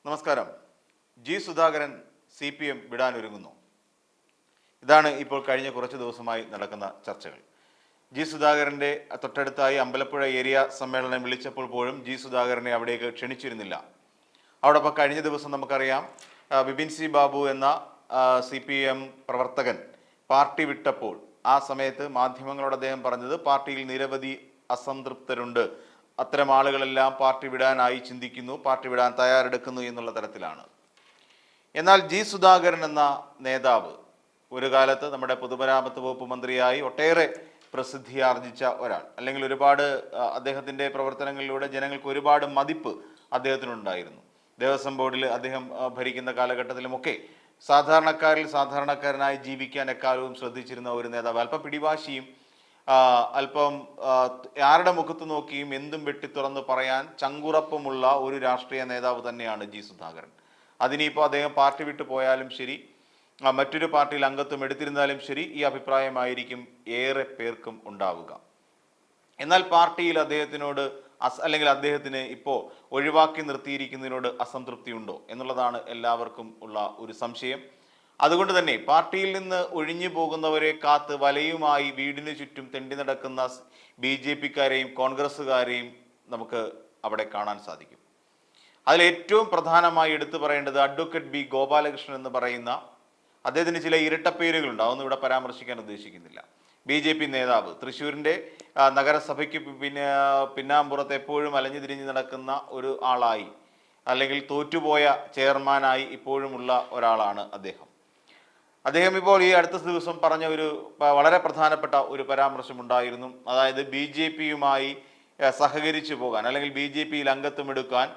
നമസ്കാരം. G Sudhakaran CPM വിടാനൊരുങ്ങുന്നു. ഇതാണ് ഇപ്പോൾ കഴിഞ്ഞ കുറച്ച് ദിവസമായി നടക്കുന്ന ചർച്ചകൾ. ജി സുധാകരൻ്റെ തൊട്ടടുത്തായി അമ്പലപ്പുഴ ഏരിയ സമ്മേളനം വിളിച്ചപ്പോൾ പോലും ജി സുധാകരനെ അവിടേക്ക് ക്ഷണിച്ചിരുന്നില്ല. അവിടൊപ്പം കഴിഞ്ഞ ദിവസം നമുക്കറിയാം ബിപിൻ സി ബാബു എന്ന CPM പ്രവർത്തകൻ പാർട്ടി വിട്ടപ്പോൾ ആ സമയത്ത് മാധ്യമങ്ങളോട് അദ്ദേഹം പറഞ്ഞത് പാർട്ടിയിൽ നിരവധി അസംതൃപ്തരുണ്ട്, അത്തരം ആളുകളെല്ലാം പാർട്ടി വിടാനായി ചിന്തിക്കുന്നു, പാർട്ടി വിടാൻ തയ്യാറെടുക്കുന്നു എന്നുള്ള തരത്തിലാണ്. എന്നാൽ ജി സുധാകരൻ എന്ന നേതാവ് ഒരു കാലത്ത് നമ്മുടെ പൊതുമരാമത്ത് വകുപ്പ് മന്ത്രിയായി ഒട്ടേറെ പ്രസിദ്ധി ആർജിച്ച ഒരാൾ, അല്ലെങ്കിൽ ഒരുപാട് അദ്ദേഹത്തിൻ്റെ പ്രവർത്തനങ്ങളിലൂടെ ജനങ്ങൾക്ക് ഒരുപാട് മതിപ്പ് അദ്ദേഹത്തിനുണ്ടായിരുന്നു. ദേവസ്വം ബോർഡിൽ അദ്ദേഹം ഭരിക്കുന്ന കാലഘട്ടത്തിലുമൊക്കെ സാധാരണക്കാരിൽ സാധാരണക്കാരനായി ജീവിക്കാൻ എക്കാലവും ശ്രദ്ധിച്ചിരുന്ന ഒരു നേതാവ്. അല്പം പിടിവാശിയും അല്പം ആരുടെ മുഖത്ത് നോക്കിയും എന്തും വെട്ടി തുറന്ന് പറയാൻ ചങ്കുറപ്പുമുള്ള ഒരു രാഷ്ട്രീയ നേതാവ് തന്നെയാണ് ജി സുധാകരൻ. അതിനിപ്പോൾ അദ്ദേഹം പാർട്ടി വിട്ടു പോയാലും ശരി, മറ്റൊരു പാർട്ടിയിൽ അംഗത്വം എടുത്തിരുന്നാലും ശരി, ഈ അഭിപ്രായമായിരിക്കും ഏറെ പേർക്കും ഉണ്ടാവുക. എന്നാൽ പാർട്ടിയിൽ അദ്ദേഹത്തിനോട് അല്ലെങ്കിൽ അദ്ദേഹത്തിന് ഇപ്പോൾ ഒഴിവാക്കി നിർത്തിയിരിക്കുന്നതിനോട് അസംതൃപ്തി ഉണ്ടോ എന്നുള്ളതാണ് എല്ലാവർക്കും ഉള്ള ഒരു സംശയം. അതുകൊണ്ട് തന്നെ പാർട്ടിയിൽ നിന്ന് ഒഴിഞ്ഞു പോകുന്നവരെ കാത്ത് വലയുമായി വീടിന് ചുറ്റും തെണ്ടി നടക്കുന്ന BJP-ക്കാരെയും കോൺഗ്രസ്സുകാരെയും നമുക്ക് അവിടെ കാണാൻ സാധിക്കും. അതിൽ ഏറ്റവും പ്രധാനമായി എടുത്തു പറയേണ്ടത് അഡ്വക്കേറ്റ് B ഗോപാലകൃഷ്ണൻ എന്ന് പറയുന്ന അദ്ദേഹത്തിന് ചില ഇരട്ടപ്പേരുകളുണ്ട്, അതൊന്നും ഇവിടെ പരാമർശിക്കാൻ ഉദ്ദേശിക്കുന്നില്ല. BJP നേതാവ്, തൃശ്ശൂരിൻ്റെ നഗരസഭയ്ക്ക് പിന്നാമ്പുറത്ത് എപ്പോഴും അലഞ്ഞു തിരിഞ്ഞ് നടക്കുന്ന ഒരു ആളായി, അല്ലെങ്കിൽ തോറ്റുപോയ ചെയർമാനായി ഇപ്പോഴുമുള്ള ഒരാളാണ് അദ്ദേഹം. ഇപ്പോൾ ഈ അടുത്ത ദിവസം പറഞ്ഞ ഒരു വളരെ പ്രധാനപ്പെട്ട ഒരു പരാമർശം ഉണ്ടായിരുന്നു. അതായത് BJP-യുമായി സഹകരിച്ചു പോകാൻ, അല്ലെങ്കിൽ BJP-യിൽ അംഗത്വം എടുക്കാൻ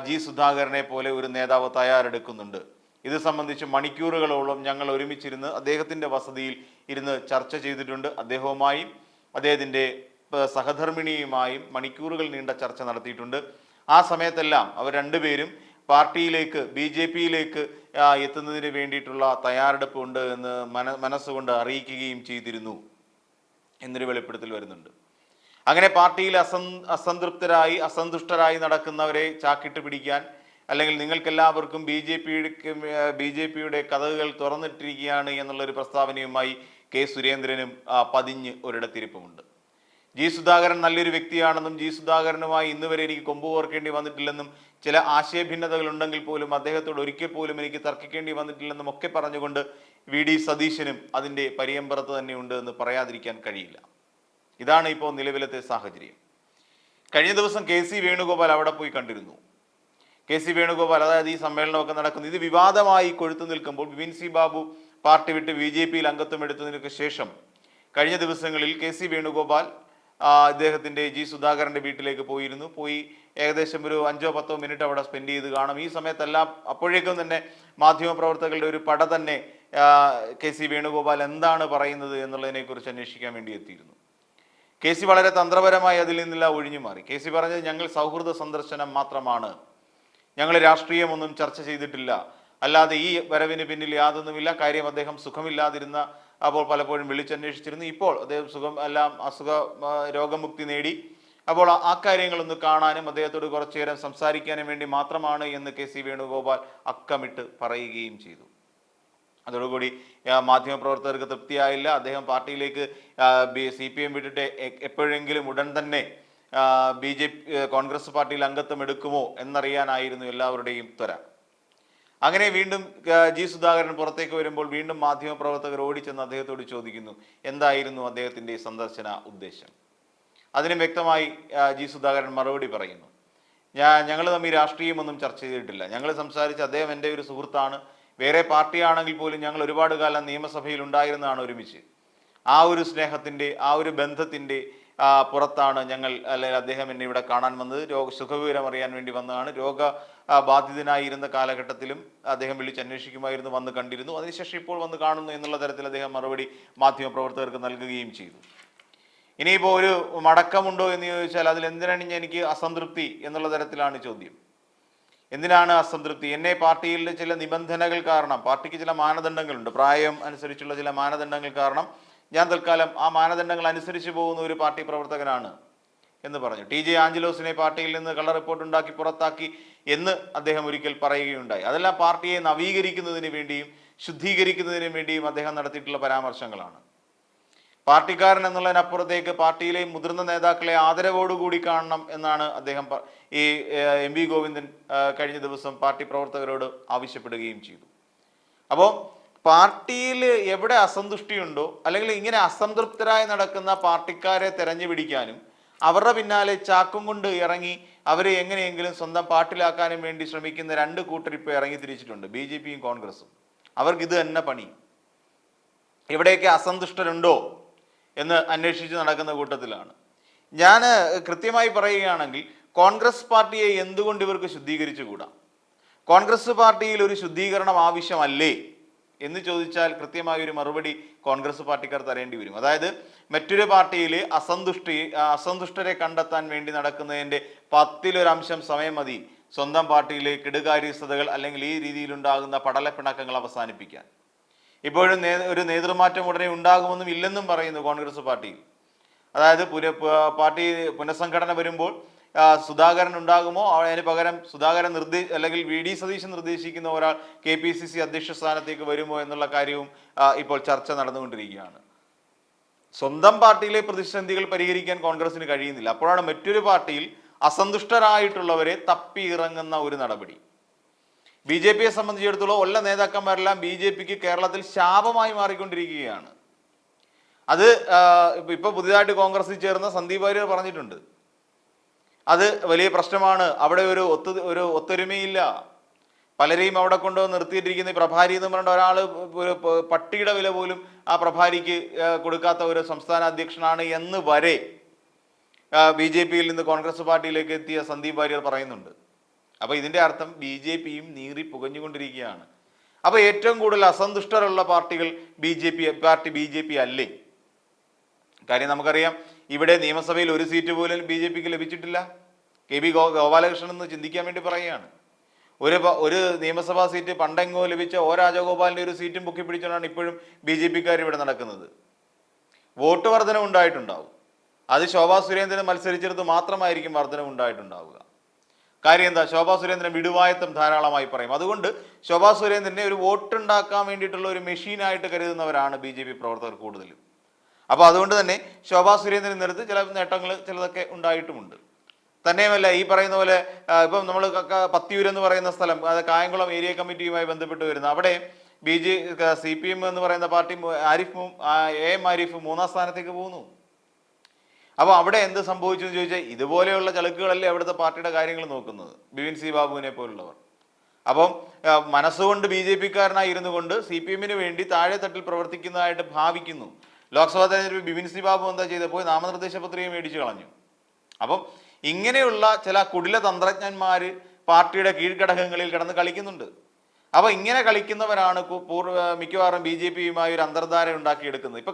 ജി സുധാകരനെ പോലെ ഒരു നേതാവ് തയ്യാറെടുക്കുന്നുണ്ട്. ഇത് സംബന്ധിച്ച് മണിക്കൂറുകളോളം ഞങ്ങൾ ഒരുമിച്ചിരുന്ന് അദ്ദേഹത്തിൻ്റെ വസതിയിൽ ഇരുന്ന് ചർച്ച ചെയ്തിട്ടുണ്ട്. അദ്ദേഹവുമായും അദ്ദേഹത്തിൻ്റെ സഹധർമ്മിണിയുമായും മണിക്കൂറുകൾ നീണ്ട ചർച്ച നടത്തിയിട്ടുണ്ട്. ആ സമയത്തെല്ലാം അവർ രണ്ടുപേരും പാർട്ടിയിലേക്ക് BJP-യിലേക്ക് എത്തുന്നതിന് വേണ്ടിയിട്ടുള്ള തയ്യാറെടുപ്പുണ്ട് എന്ന് മനസ്സുകൊണ്ട് അറിയിക്കുകയും ചെയ്തിരുന്നു എന്നൊരു വെളിപ്പെടുത്തൽ വരുന്നുണ്ട്. അങ്ങനെ പാർട്ടിയിൽ അസംതൃപ്തരായി അസന്തുഷ്ടരായി നടക്കുന്നവരെ ചാക്കിട്ട് പിടിക്കാൻ, അല്ലെങ്കിൽ നിങ്ങൾക്കെല്ലാവർക്കും BJP-യുടെ കഥകൾ തുറന്നിട്ടിരിക്കുകയാണ് എന്നുള്ളൊരു പ്രസ്താവനയുമായി K. സുരേന്ദ്രനും പതിഞ്ഞ് ഒരിടത്തിരിപ്പുമുണ്ട്. ജി സുധാകരൻ നല്ലൊരു വ്യക്തിയാണെന്നും ജി സുധാകരനുമായി ഇന്ന് വരെ എനിക്ക് കൊമ്പ് കോർക്കേണ്ടി വന്നിട്ടില്ലെന്നും, ചില ആശയഭിന്നതകൾ ഉണ്ടെങ്കിൽ പോലും അദ്ദേഹത്തോട് ഒരിക്കൽ പോലും എനിക്ക് തർക്കിക്കേണ്ടി വന്നിട്ടില്ലെന്നും ഒക്കെ പറഞ്ഞുകൊണ്ട് VD സതീശനും അതിൻ്റെ പരിയമ്പറത്ത് തന്നെയുണ്ട് എന്ന് പറയാതിരിക്കാൻ കഴിയില്ല. ഇതാണ് ഇപ്പോൾ നിലവിലത്തെ സാഹചര്യം. കഴിഞ്ഞ ദിവസം KC വേണുഗോപാൽ അവിടെ പോയി കണ്ടിരുന്നു. KC വേണുഗോപാൽ, അതായത് ഈ സമ്മേളനമൊക്കെ നടക്കുന്നത്, ഇത് വിവാദമായി കൊഴുത്തു നിൽക്കുമ്പോൾ ബിപിൻ സി ബാബു പാർട്ടി വിട്ട് BJP-യിൽ അംഗത്വം എടുത്തതിനൊക്കെ ശേഷം കഴിഞ്ഞ ദിവസങ്ങളിൽ KC വേണുഗോപാൽ അദ്ദേഹത്തിൻ്റെ ജി സുധാകരൻ്റെ വീട്ടിലേക്ക് പോയി ഏകദേശം ഒരു 5-10 മിനിറ്റ് അവിടെ സ്പെൻഡ് ചെയ്ത് കാണും. ഈ സമയത്തെല്ലാം അപ്പോഴേക്കും തന്നെ മാധ്യമപ്രവർത്തകരുടെ ഒരു പട തന്നെ KC വേണുഗോപാൽ എന്താണ് പറയുന്നത് എന്നുള്ളതിനെക്കുറിച്ച് അന്വേഷിക്കാൻ വേണ്ടി എത്തിയിരുന്നു. KC വളരെ തന്ത്രപരമായി അതിൽ നിന്നെല്ലാം ഒഴിഞ്ഞു മാറി. KC പറഞ്ഞത്, ഞങ്ങൾ സൗഹൃദ സന്ദർശനം മാത്രമാണ്, ഞങ്ങൾ രാഷ്ട്രീയമൊന്നും ചർച്ച ചെയ്തിട്ടില്ല, അല്ലാതെ ഈ വരവിന് പിന്നിൽ യാതൊന്നുമില്ല. കാര്യം അദ്ദേഹം സുഖമില്ലാതിരുന്ന അപ്പോൾ പലപ്പോഴും വിളിച്ചന്വേഷിച്ചിരുന്നു. ഇപ്പോൾ അദ്ദേഹം രോഗമുക്തി നേടി. അപ്പോൾ ആ കാര്യങ്ങളൊന്ന് കാണാനും അദ്ദേഹത്തോട് കുറച്ചു നേരം സംസാരിക്കാനും വേണ്ടി മാത്രമാണ് എന്ന് KC വേണുഗോപാൽ അക്കമിട്ട് പറയുകയും ചെയ്തു. അതോടുകൂടി മാധ്യമപ്രവർത്തകർക്ക് തൃപ്തിയായില്ല. അദ്ദേഹം പാർട്ടിയിലേക്ക് CPM വിട്ടിട്ട് എപ്പോഴെങ്കിലും ഉടൻ തന്നെ കോൺഗ്രസ് പാർട്ടിയിൽ അംഗത്വം എടുക്കുമോ എന്നറിയാനായിരുന്നു എല്ലാവരുടെയും ത്വര. അങ്ങനെ വീണ്ടും ജി സുധാകരൻ പുറത്തേക്ക് വരുമ്പോൾ വീണ്ടും മാധ്യമപ്രവർത്തകർ ഓടിച്ചെന്ന് അദ്ദേഹത്തോട് ചോദിക്കുന്നു എന്തായിരുന്നു അദ്ദേഹത്തിൻ്റെ സന്ദർശന ഉദ്ദേശം. അതിനും വ്യക്തമായി ജി സുധാകരൻ മറുപടി പറയുന്നു, ഞങ്ങൾ തമ്മിൽ രാഷ്ട്രീയമൊന്നും ചർച്ച ചെയ്തിട്ടില്ല, ഞങ്ങൾ സംസാരിച്ച് അദ്ദേഹം എൻ്റെ ഒരു സുഹൃത്താണ്, വേറെ പാർട്ടിയാണെങ്കിൽ പോലും ഞങ്ങൾ ഒരുപാട് കാലം നിയമസഭയിൽ ഉണ്ടായിരുന്നതാണ് ഒരുമിച്ച്. ആ ഒരു സ്നേഹത്തിൻ്റെ, ആ ഒരു ബന്ധത്തിൻ്റെ പുറത്താണ് അല്ലെങ്കിൽ അദ്ദേഹം എന്നെ ഇവിടെ കാണാൻ വന്നത്. സുഖവിവരം അറിയാൻ വേണ്ടി വന്നതാണ്. രോഗബാധിതനായിരുന്ന കാലഘട്ടത്തിലും അദ്ദേഹം വിളിച്ചന്വേഷിക്കുമായിരുന്നു, വന്ന് കണ്ടിരുന്നു, അതിനുശേഷം ഇപ്പോൾ വന്ന് കാണുന്നു എന്നുള്ള തരത്തിൽ അദ്ദേഹം മറുപടി മാധ്യമപ്രവർത്തകർക്ക് നൽകുകയും ചെയ്തു. ഇനിയിപ്പോൾ ഒരു മടക്കമുണ്ടോ എന്ന് ചോദിച്ചാൽ അതിൽ എന്തിനാണ് എനിക്ക് അസംതൃപ്തി എന്നുള്ള തരത്തിലാണ് ചോദ്യം. എന്തിനാണ് അസംതൃപ്തി? എന്നെ പാർട്ടിയിലെ ചില നിബന്ധനകൾ കാരണം, പാർട്ടിക്ക് ചില മാനദണ്ഡങ്ങളുണ്ട്, പ്രായം അനുസരിച്ചുള്ള ചില മാനദണ്ഡങ്ങൾ കാരണം ഞാൻ തൽക്കാലം ആ മാനദണ്ഡങ്ങൾ അനുസരിച്ച് പോകുന്ന ഒരു പാർട്ടി പ്രവർത്തകനാണ് എന്ന് പറഞ്ഞു. TJ ആഞ്ചലോസിനെ പാർട്ടിയിൽ നിന്ന് കള്ള റിപ്പോർട്ട് ഉണ്ടാക്കി പുറത്താക്കി എന്ന് അദ്ദേഹം ഒരിക്കൽ പറയുകയുണ്ടായി. അതെല്ലാം പാർട്ടിയെ നവീകരിക്കുന്നതിന് വേണ്ടിയും ശുദ്ധീകരിക്കുന്നതിന് വേണ്ടിയും അദ്ദേഹം നടത്തിയിട്ടുള്ള പരാമർശങ്ങളാണ്. പാർട്ടിക്കാരൻ എന്നുള്ളതിനപ്പുറത്തേക്ക് പാർട്ടിയിലെ മുതിർന്ന നേതാക്കളെ ആദരവോടുകൂടി കാണണം എന്നാണ് അദ്ദേഹം ഈ എം വി ഗോവിന്ദൻ കഴിഞ്ഞ ദിവസം പാർട്ടി പ്രവർത്തകരോട് ആവശ്യപ്പെടുകയും ചെയ്തു. അപ്പോൾ പാർട്ടിയിൽ എവിടെ അസന്തുഷ്ടിയുണ്ടോ അല്ലെങ്കിൽ ഇങ്ങനെ അസംതൃപ്തരായി നടക്കുന്ന പാർട്ടിക്കാരെ തെരഞ്ഞു പിടിക്കാനും അവരുടെ പിന്നാലെ ചാക്കും കൊണ്ട് ഇറങ്ങി അവരെ എങ്ങനെയെങ്കിലും സ്വന്തം പാർട്ടിലാക്കാനും വേണ്ടി ശ്രമിക്കുന്ന രണ്ട് കൂട്ടർ ഇപ്പോൾ ഇറങ്ങി തിരിച്ചിട്ടുണ്ട്, BJPയും കോൺഗ്രസും. അവർക്ക് ഇത് തന്നെ പണി. എവിടെയൊക്കെ അസന്തുഷ്ടരുണ്ടോ എന്ന് അന്വേഷിച്ച് നടക്കുന്ന കൂട്ടത്തിലാണ്. ഞാൻ കൃത്യമായി പറയുകയാണെങ്കിൽ കോൺഗ്രസ് പാർട്ടിയെ എന്തുകൊണ്ട് ഇവർക്ക് ശുദ്ധീകരിച്ചുകൂടാ? കോൺഗ്രസ് പാർട്ടിയിൽ ഒരു ശുദ്ധീകരണം ആവശ്യമല്ലേ എന്ന് ചോദിച്ചാൽ കൃത്യമായ ഒരു മറുപടി കോൺഗ്രസ് പാർട്ടിക്കാർ തരേണ്ടി വരും. അതായത് മറ്റൊരു പാർട്ടിയിൽ അസന്തുഷ്ടരെ കണ്ടെത്താൻ വേണ്ടി നടക്കുന്നതിൻ്റെ 10% സമയം മതി സ്വന്തം പാർട്ടിയിലെ കെടുകാര്യസ്ഥതകൾ അല്ലെങ്കിൽ ഈ രീതിയിലുണ്ടാകുന്ന പടലപ്പിണക്കങ്ങൾ അവസാനിപ്പിക്കാൻ. ഇപ്പോഴും ഒരു നേതൃമാറ്റം ഉടനെ ഉണ്ടാകുമെന്നും ഇല്ലെന്നും പറയുന്നു കോൺഗ്രസ് പാർട്ടിയിൽ. അതായത് പാർട്ടി പുനഃസംഘടന വരുമ്പോൾ സുധാകരൻ ഉണ്ടാകുമോ, അതിന് പകരം സുധാകരൻ അല്ലെങ്കിൽ VD സതീശൻ നിർദ്ദേശിക്കുന്ന ഒരാൾ KPCC അധ്യക്ഷ സ്ഥാനത്തേക്ക് വരുമോ എന്നുള്ള കാര്യവും ഇപ്പോൾ ചർച്ച നടന്നുകൊണ്ടിരിക്കുകയാണ്. സ്വന്തം പാർട്ടിയിലെ പ്രതിസന്ധികൾ പരിഹരിക്കാൻ കോൺഗ്രസിന് കഴിയുന്നില്ല. അപ്പോഴാണ് മറ്റൊരു പാർട്ടിയിൽ അസന്തുഷ്ടരായിട്ടുള്ളവരെ തപ്പി ഇറങ്ങുന്ന ഒരു നടപടി. BJPയെ സംബന്ധിച്ചിടത്തോളം ഉള്ള നേതാക്കന്മാരെല്ലാം BJPക്ക് കേരളത്തിൽ ശാപമായി മാറിക്കൊണ്ടിരിക്കുകയാണ്. അത് ഇപ്പൊ പുതിയതായിട്ട് കോൺഗ്രസിൽ ചേർന്ന സന്ദീപ് വാര്യർ പറഞ്ഞിട്ടുണ്ട്. അത് വലിയ പ്രശ്നമാണ്. അവിടെ ഒരു ഒത്തൊരുമയില്ല. പലരെയും അവിടെ കൊണ്ടുവന്ന് നിർത്തിയിട്ടിരിക്കുന്ന പ്രഭാരി എന്ന് പറഞ്ഞ ഒരാൾ ഒരു പട്ടിയുടെ വില പോലും ആ പ്രഭാരിക്ക് കൊടുക്കാത്ത ഒരു സംസ്ഥാന അധ്യക്ഷനാണ് എന്ന് വരെ BJPയിൽ നിന്ന് കോൺഗ്രസ് പാർട്ടിയിലേക്ക് എത്തിയ സന്ദീപ് വാര്യർ പറയുന്നുണ്ട്. അപ്പൊ ഇതിന്റെ അർത്ഥം BJPയും നീറി പുകഞ്ഞുകൊണ്ടിരിക്കുകയാണ്. അപ്പൊ ഏറ്റവും കൂടുതൽ അസന്തുഷ്ടരുള്ള പാർട്ടികൾ BJP അല്ലേ? കാര്യം നമുക്കറിയാം, ഇവിടെ നിയമസഭയിൽ ഒരു സീറ്റ് പോലും BJPക്ക് ലഭിച്ചിട്ടില്ല. KB ഗോപാലകൃഷ്ണൻ എന്ന് ചിന്തിക്കാൻ വേണ്ടി പറയുകയാണ്. ഒരു നിയമസഭാ സീറ്റ് പണ്ടെങ്ങോ ലഭിച്ച രാജഗോപാലിന്റെ ഒരു സീറ്റും പൊക്കി പിടിച്ചുകൊണ്ടാണ് ഇപ്പോഴും BJPക്കാർ ഇവിടെ നടക്കുന്നത്. വോട്ട് വർധന ഉണ്ടായിട്ടുണ്ടാവും. അത് ശോഭാ സുരേന്ദ്രൻ മത്സരിച്ചിടത്ത് മാത്രമായിരിക്കും വർധന ഉണ്ടായിട്ടുണ്ടാവുക. കാര്യം എന്താ? ശോഭാ സുരേന്ദ്രൻ വിടുവായത്വം ധാരാളമായി പറയും. അതുകൊണ്ട് ശോഭാ സുരേന്ദ്രനെ ഒരു വോട്ടുണ്ടാക്കാൻ വേണ്ടിയിട്ടുള്ള ഒരു മെഷീനായിട്ട് കരുതുന്നവരാണ് BJP പ്രവർത്തകർ കൂടുതലും. അപ്പോൾ അതുകൊണ്ട് തന്നെ ശോഭാ സുരേന്ദ്രനെടുത്ത് ചില നേട്ടങ്ങൾ ചിലതൊക്കെ ഉണ്ടായിട്ടുമുണ്ട്. തന്നെയുമല്ല, ഈ പറയുന്ന പോലെ ഇപ്പം നമ്മൾ പത്തിയൂർ എന്ന് പറയുന്ന സ്ഥലം, അത് കായംകുളം ഏരിയ കമ്മിറ്റിയുമായി ബന്ധപ്പെട്ട് വരുന്ന അവിടെ CPM എന്ന് പറയുന്ന പാർട്ടി AM ആരിഫ് 3ാം സ്ഥാനത്തേക്ക് പോകുന്നു. അപ്പോൾ അവിടെ എന്ത് സംഭവിച്ചു എന്ന് ചോദിച്ചാൽ ഇതുപോലെയുള്ള ചളുക്കുകളല്ലേ അവിടുത്തെ പാർട്ടിയുടെ കാര്യങ്ങൾ നോക്കുന്നത്, ബിപിൻ സി ബാബുവിനെ പോലുള്ളവർ. അപ്പം മനസ്സുകൊണ്ട് BJPക്കാരനായി ഇരുന്നു കൊണ്ട് CPMന് വേണ്ടി താഴെ തട്ടിൽ പ്രവർത്തിക്കുന്നതായിട്ട് ഭാവിക്കുന്നു. ലോക്സഭാ തെരഞ്ഞെടുപ്പിൽ ബിപിൻ സി ബാബു എന്താ ചെയ്തത്? പോയി നാമനിർദ്ദേശ പത്രിക മേടിച്ചു കളഞ്ഞു. അപ്പം ഇങ്ങനെയുള്ള ചില കുടില തന്ത്രജ്ഞന്മാർ പാർട്ടിയുടെ കീഴ്ഘടകങ്ങളിൽ കിടന്ന് കളിക്കുന്നുണ്ട്. അപ്പോൾ ഇങ്ങനെ കളിക്കുന്നവരാണ് മിക്കവാറും BJPയുമായി ഒരു അന്തർധാര ഉണ്ടാക്കിയെടുക്കുന്നത്. ഇപ്പൊ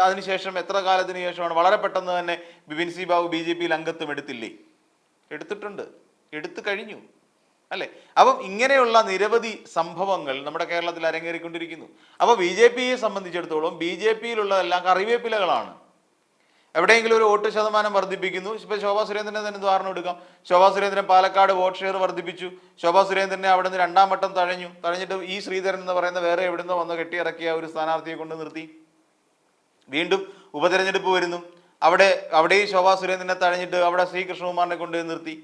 അതിനുശേഷം എത്ര കാലത്തിന് ശേഷമാണ് വളരെ പെട്ടെന്ന് തന്നെ ബിപിൻ സി ബാബു BJPയിൽ അംഗത്വം എടുത്തില്ലേ? എടുത്തിട്ടുണ്ട്, എടുത്തു കഴിഞ്ഞു അല്ലെ? അപ്പം ഇങ്ങനെയുള്ള നിരവധി സംഭവങ്ങൾ നമ്മുടെ കേരളത്തിൽ അരങ്ങേറിക്കൊണ്ടിരിക്കുന്നു. അപ്പോൾ BJPയെ സംബന്ധിച്ചിടത്തോളം BJPയിലുള്ളതെല്ലാം കറിവേപ്പിലകളാണ്. എവിടെയെങ്കിലും ഒരു വോട്ട് ശതമാനം വർദ്ധിപ്പിക്കുന്നു. ഇപ്പൊ ശോഭാ സുരേന്ദ്രനെ തന്നെ ഉദാഹരണം എടുക്കാം. ശോഭാ സുരേന്ദ്രൻ പാലക്കാട് വോട്ട് ഷെയർ വർദ്ധിപ്പിച്ചു. ശോഭാ സുരേന്ദ്രനെ അവിടെ നിന്ന് 2ാം വട്ടം തഴഞ്ഞിട്ട് ശ്രീധരൻ എന്ന് പറയുന്ന വേറെ എവിടുന്നോ വന്ന് കെട്ടിയിറക്കിയ ഒരു സ്ഥാനാർത്ഥിയെ കൊണ്ട് നിർത്തി. വീണ്ടും ഉപതെരഞ്ഞെടുപ്പ് വരുന്നു. അവിടെയും ശോഭാ സുരേന്ദ്രനെ തഴഞ്ഞിട്ട് അവിടെ ശ്രീകൃഷ്ണകുമാറിനെ കൊണ്ട് നിർത്തി.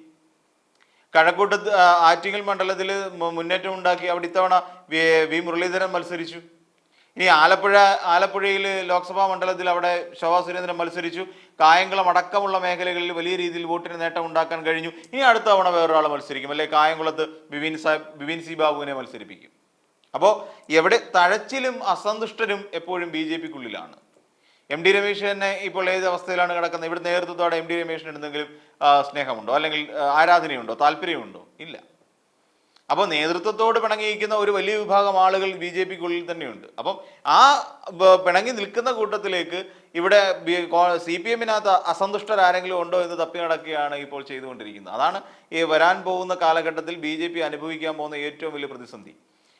കഴക്കൂട്ടത്ത് ആറ്റിങ്ങൽ മണ്ഡലത്തിൽ മുന്നേറ്റം ഉണ്ടാക്കി അവിടെ ഇത്തവണ വി മുരളീധരൻ മത്സരിച്ചു. ഇനി ആലപ്പുഴയിൽ ലോക്സഭാ മണ്ഡലത്തിൽ അവിടെ ശോഭാ സുരേന്ദ്രൻ മത്സരിച്ചു. കായംകുളം അടക്കമുള്ള മേഖലകളിൽ വലിയ രീതിയിൽ വോട്ടിന് നേട്ടം ഉണ്ടാക്കാൻ കഴിഞ്ഞു. ഇനി അടുത്ത തവണ വേറൊരാൾ മത്സരിക്കും, അല്ലെ കായംകുളത്ത് ബിപിൻ സി ബാബുവിനെ മത്സരിപ്പിക്കും. അപ്പോൾ എവിടെ തഴച്ചിലും അസന്തുഷ്ടരും എപ്പോഴും BJPക്കുള്ളിലാണ്. MD രമേശ് തന്നെ ഇപ്പോൾ ഏത് അവസ്ഥയിലാണ് കിടക്കുന്നത്? ഇവിടെ നേതൃത്വത്തോടെ MD രമേശിന് എന്തെങ്കിലും സ്നേഹമുണ്ടോ, അല്ലെങ്കിൽ ആരാധനയുണ്ടോ, താല്പര്യമുണ്ടോ? ഇല്ല. അപ്പോൾ നേതൃത്വത്തോട് പിണങ്ങിയിരിക്കുന്ന ഒരു വലിയ വിഭാഗം ആളുകൾ BJPക്കുള്ളിൽ തന്നെയുണ്ട്. അപ്പം ആ പിണങ്ങി നിൽക്കുന്ന കൂട്ടത്തിലേക്ക് ഇവിടെ CPMനകത്ത് അസന്തുഷ്ടരാരെങ്കിലും ഉണ്ടോ എന്ന് തപ്പി നടക്കുകയാണ് ഇപ്പോൾ ചെയ്തുകൊണ്ടിരിക്കുന്നത്. അതാണ് ഈ വരാൻ പോകുന്ന കാലഘട്ടത്തിൽ BJP അനുഭവിക്കാൻ പോകുന്ന ഏറ്റവും വലിയ പ്രതിസന്ധി.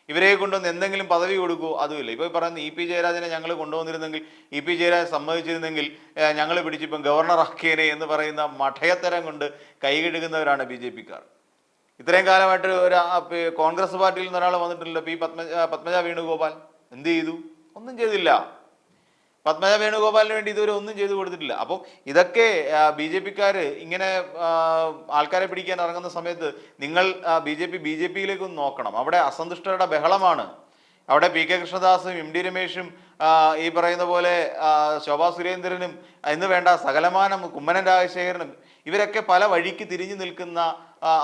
ഇവരെ കൊണ്ടുവന്ന് എന്തെങ്കിലും പദവി കൊടുക്കുമോ? അതുമില്ല. ഇപ്പോൾ പറയുന്ന EP ജയരാജനെ ഞങ്ങൾ കൊണ്ടുവന്നിരുന്നെങ്കിൽ, EP ജയരാജൻ സമ്മതിച്ചിരുന്നെങ്കിൽ ഞങ്ങൾ പിടിച്ചിപ്പം ഗവർണർ ആക്കിയേനെ എന്ന് പറയുന്ന മഠയത്തരം കൊണ്ട് കൈകഴുകുന്നവരാണ് BJPക്കാർ. ഇത്രയും കാലമായിട്ട് ഒരു കോൺഗ്രസ് പാർട്ടിയിൽ നിന്ന് ഒരാൾ വന്നിട്ടില്ല. പത്മജ വേണുഗോപാൽ എന്ത് ചെയ്തു? ഒന്നും ചെയ്തില്ല. പത്മജ വേണുഗോപാലിന് വേണ്ടി ഇതുവരെ ഒന്നും ചെയ്തു കൊടുത്തിട്ടില്ല. അപ്പോൾ ഇതൊക്കെ ബി ജെ പിക്കാർ ഇങ്ങനെ ആൾക്കാരെ പിടിക്കാൻ ഇറങ്ങുന്ന സമയത്ത് നിങ്ങൾ ബി ജെ പിയിലേക്ക് ഒന്ന് നോക്കണം. അവിടെ അസന്തുഷ്ടരുടെ ബഹളമാണ്. അവിടെ പി കെ കൃഷ്ണദാസും എം ഡി രമേശും ഈ പറയുന്ന പോലെ ശോഭാ സുരേന്ദ്രനും എന്ന് വേണ്ട സകലമാനം കുമ്മനം രാജശേഖരനും ഇവരൊക്കെ പല വഴിക്ക് തിരിഞ്ഞു നിൽക്കുന്ന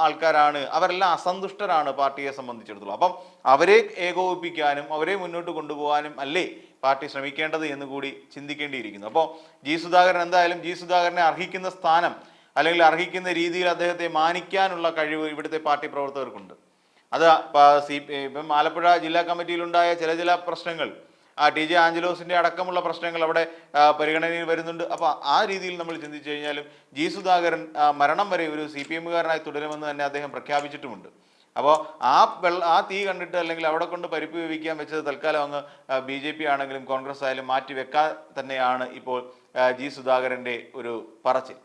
ആൾക്കാരാണ്. അവരെല്ലാം അസന്തുഷ്ടരാണ് പാർട്ടിയെ സംബന്ധിച്ചിടത്തോളം. അപ്പം അവരെ ഏകോപിപ്പിക്കാനും അവരെ മുന്നോട്ട് കൊണ്ടുപോകാനും അല്ലേ പാർട്ടി ശ്രമിക്കേണ്ടത് എന്ന് കൂടി ചിന്തിക്കേണ്ടിയിരിക്കുന്നു. അപ്പോൾ ജി സുധാകരൻ എന്തായാലും ജി സുധാകരനെ അർഹിക്കുന്ന സ്ഥാനം അല്ലെങ്കിൽ അർഹിക്കുന്ന രീതിയിൽ അദ്ദേഹത്തെ മാനിക്കാനുള്ള കഴിവ് ഇവിടുത്തെ പാർട്ടി പ്രവർത്തകർക്കുണ്ട്. അത് ഇപ്പം ആലപ്പുഴ ജില്ലാ കമ്മിറ്റിയിലുണ്ടായ ചില പ്രശ്നങ്ങൾ, ടി ജെ ആഞ്ചലോസിന്റെ അടക്കമുള്ള പ്രശ്നങ്ങൾ അവിടെ പരിഗണനയിൽ വരുന്നുണ്ട്. അപ്പോൾ ആ രീതിയിൽ നമ്മൾ ചിന്തിച്ചു കഴിഞ്ഞാലും ജി സുധാകരൻ മരണം വരെ ഒരു CPM-കാരനായി തുടരുമെന്ന് തന്നെ അദ്ദേഹം പ്രഖ്യാപിച്ചിട്ടുമുണ്ട്. അപ്പോൾ ആ തീ കണ്ടിട്ട് അല്ലെങ്കിൽ അവിടെ കൊണ്ട് പരിപ്പ് വേവിക്കാൻ വെച്ചത് തൽക്കാലം അങ്ങ് BJP ആണെങ്കിലും കോൺഗ്രസ് ആയാലും മാറ്റി വെക്കാൻ തന്നെയാണ് ഇപ്പോൾ ജി സുധാകരന്റെ ഒരു പറച്ചിൽ.